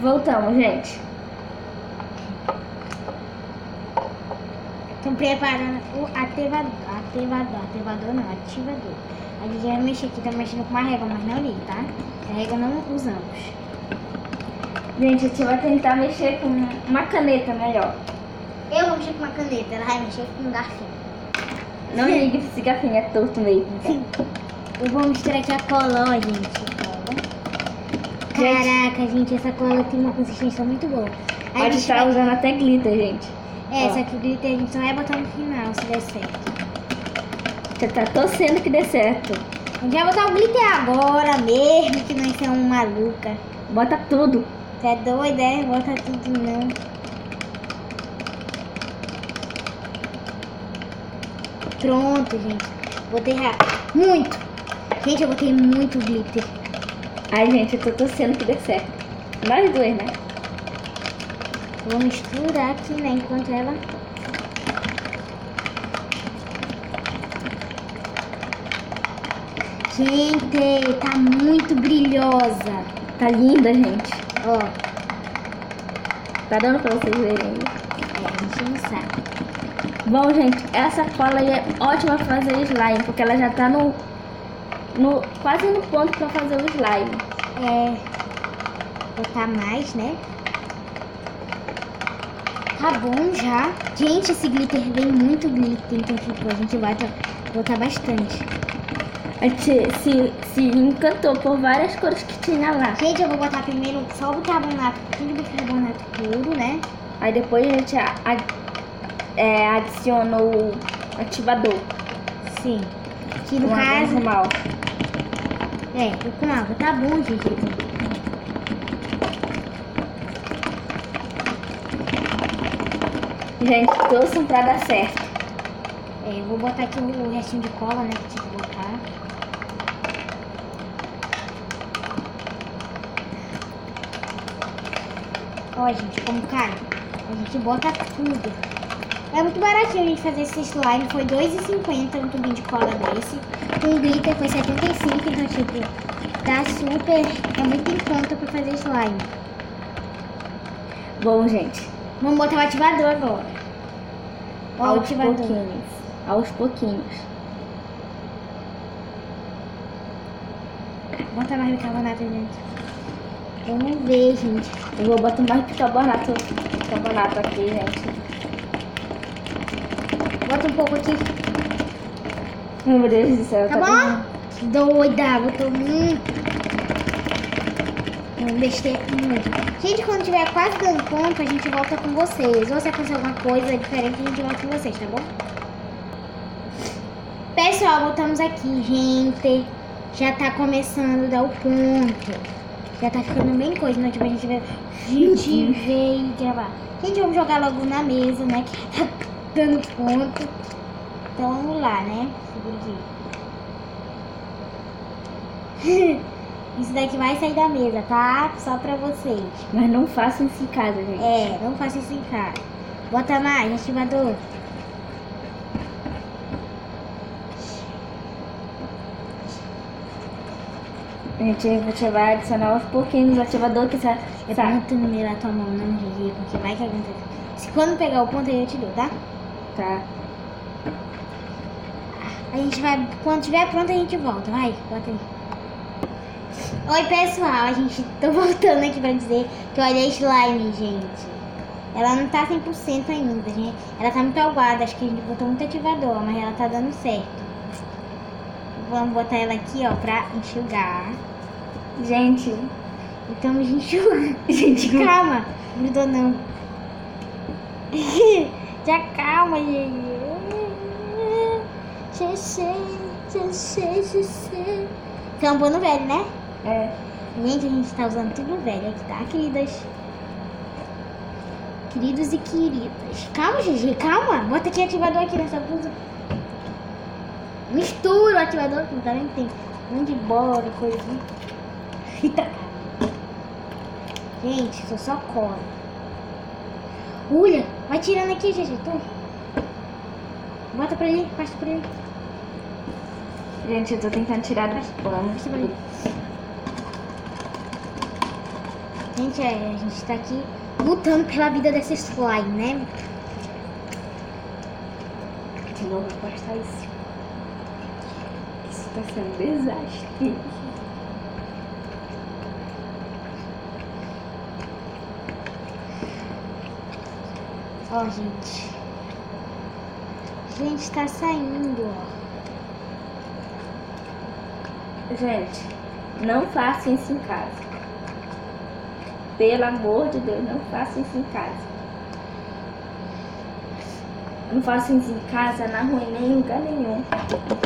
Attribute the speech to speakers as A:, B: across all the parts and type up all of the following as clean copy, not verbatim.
A: Voltamos, gente.
B: Estão preparando o ativador não, ativador. A gente vai mexer aqui, tá mexendo com uma régua, mas não liga, tá? A régua não usamos.
A: Gente, a gente vai tentar mexer com uma caneta melhor.
B: Eu vou mexer com uma caneta, ela vai mexer com um garfinho.
A: Não ligue pra esse garfinho, é torto mesmo.
B: Eu vou misturar aqui a cola, ó, gente. Caraca, gente, essa cola tem uma consistência muito boa.
A: A gente tá usando até glitter, gente.
B: É, só que o glitter a gente só vai botar no final, se der certo.
A: Você tá torcendo que dê certo.
B: A gente vai botar o glitter agora mesmo, que nós somos maluca.
A: Bota tudo.
B: Você é doida, é? Bota tudo não. Pronto, gente. Botei muito. Gente, eu botei muito glitter.
A: Ai, gente, eu tô torcendo que dê certo. Nós dois, né?
B: Vou misturar aqui, né? Enquanto ela... Gente, tá muito brilhosa.
A: Tá linda, gente.
B: Ó.
A: Tá dando pra vocês verem.
B: É, a gente não sabe.
A: Bom, gente, essa cola aí é ótima pra fazer slime, porque ela já tá quase no ponto pra fazer o slime.
B: É. Botar mais, né? Tá bom já. Gente, esse glitter vem muito glitter, então tipo, a gente vai botar bastante.
A: A gente se encantou por várias cores que tinha lá.
B: Gente, eu vou botar primeiro só o bicarbonato, tudo bicarbonato puro, né?
A: Aí depois a gente adiciona o ativador.
B: Sim. Que no caso...
A: normal.
B: É, com água. Tá bom, gente.
A: Gente, torçam pra dar certo.
B: É, eu vou botar aqui o restinho de cola, né? Que tinha que botar. Ó, gente, como cai. A gente bota tudo. É muito baratinho a gente fazer esse slime. Foi R$2,50 um tubinho de cola desse. Com glitter foi 75, então tipo, tá super... É muito em conta pra fazer slime.
A: Bom, gente.
B: Vamos botar o ativador agora. Ó, o
A: Aos
B: ativador.
A: pouquinhos. Aos pouquinhos.
B: Bota mais bicarbonato, gente. Vamos ver, gente.
A: Eu vou botar mais bicarbonato aqui, gente.
B: Bota um pouco aqui.
A: Meu Deus do céu.
B: Tá bom? Doida, botou muito. Não deixei muito. Gente, quando tiver quase dando conta, a gente volta com vocês. Ou se acontecer alguma coisa diferente, a gente volta com vocês, tá bom? Pessoal, voltamos aqui, gente. Já tá começando a dar o ponto. Já tá ficando bem coisa, né? Tipo, a gente veio gravar. Gente, vamos jogar logo na mesa, né? Que tá dando ponto. Então vamos lá, né? Segura aqui. Isso daqui vai sair da mesa, tá? Só pra vocês.
A: Mas não façam isso em casa, gente.
B: É, não faça isso em casa. Bota mais, ativador.
A: A gente vai adicionar aos pouquinhos o ativador que sabe.
B: É pra não mirar tua mão, não, Gigi, porque vai que acontece. Se quando pegar o ponto aí eu te dou, tá?
A: Tá.
B: A gente vai, quando tiver pronto a gente volta, vai, bota aí. Oi pessoal, a gente tô voltando aqui pra dizer que olha a slime, gente. Ela não tá 100% ainda, gente. Ela tá muito aguada, acho que a gente botou muito ativador, mas ela tá dando certo. Vamos botar ela aqui, ó, pra enxugar.
A: Gente.
B: Estamos enxugando.
A: Gente,
B: calma. Grudou não. Já calma, gente. Estamos pondo velho, né?
A: É.
B: Gente, a gente tá usando tudo velho aqui, tá, queridas? Queridos e queridas. Calma, Gigi, calma. Bota aqui o ativador aqui nessa blusa. Mistura o ativador, que também tem um monte de bola, coisa assim. Gente, isso só cola. Olha, vai tirando aqui, Gigi, tu. Bota pra ali, passa pra ali.
A: Gente, eu tô tentando tirar dos panos.
B: Passa pra ali. Gente, a gente tá aqui lutando pela vida desse slime, né?
A: De novo, vou postar isso. Isso tá sendo um desastre.
B: Ó, gente. Gente, tá saindo, ó.
A: Gente, não façam isso em casa. Pelo amor de Deus, não façam isso em casa. Não façam isso em casa, na rua, nem em lugar nenhum.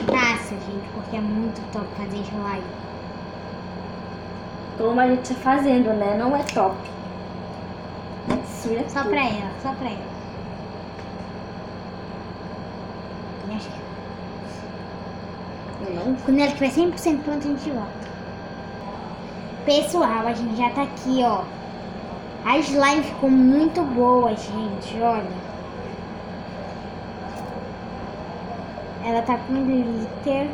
B: Faça, gente, porque é muito top fazer slime.
A: Como a gente tá fazendo, né? Não é top. Suja
B: Só
A: tudo.
B: pra ela, só pra ela. E acho que
A: Não.
B: quando ela estiver 100% pronta, a gente volta. Pessoal, a gente já tá aqui, ó. A slime ficou muito boa, gente, olha. Ela tá com glitter.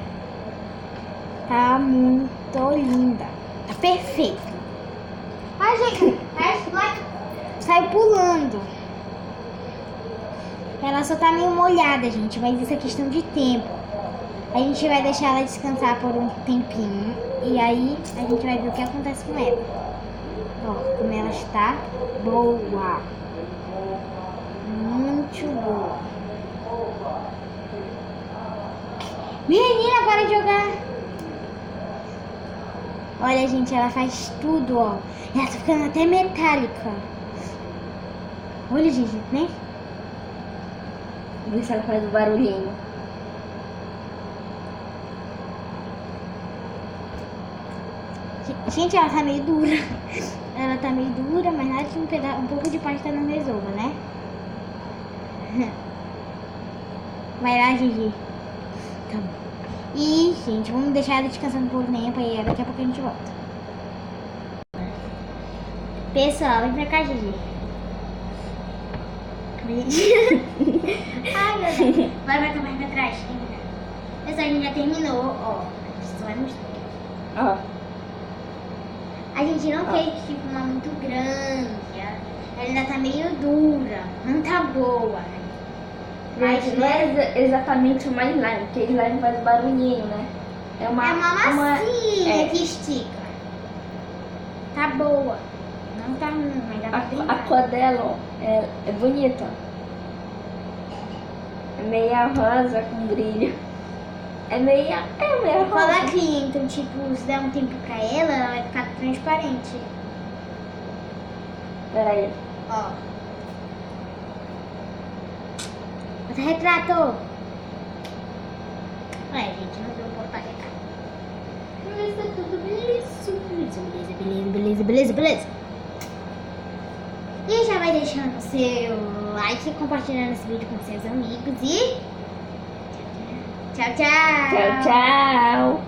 B: Tá muito linda. Tá perfeito. Ai, gente, a slime sai pulando. Ela só tá meio molhada, gente, mas isso é questão de tempo. A gente vai deixar ela descansar por um tempinho. E aí a gente vai ver o que acontece com ela. Ó, como ela está boa. Muito boa. Menina, para de jogar. Olha, gente, ela faz tudo, ó. Ela tá ficando até metálica. Olha, gente, né?
A: Vê se ela faz o barulhinho.
B: Gente, ela tá meio dura. Ela tá meio dura, mas nada que um pouco de pasta não resolva, né? Vai lá, Gigi. Tá bom. E, gente, vamos deixar ela descansando por um tempo e daqui a pouco a gente volta. Pessoal, vem pra cá, Gigi. Ai, meu Deus. Vai pra trás. Pessoal, a gente já terminou, ó. Só vai mostrar.
A: Ó.
B: A gente não fez tipo uma muito grande. Ela ainda tá meio dura. Não tá boa.
A: Gente, não é exatamente uma slime, porque slime faz barulhinho, né? É uma
B: massinha que estica. Tá boa. Não tá ruim, mas dá pra
A: A
B: brincar.
A: cor dela, ó, é bonita. É meia rosa com brilho. É meia rosa.
B: Fala aqui, então tipo, se der um tempo pra ela vai ficar transparente.
A: Pera aí.
B: Ó. Você retratou? Gente, não deu pra retratar. Mas tá tudo beleza. E já vai deixando seu like, compartilhando esse vídeo com seus amigos e... Tchau, tchau!
A: Tchau, tchau!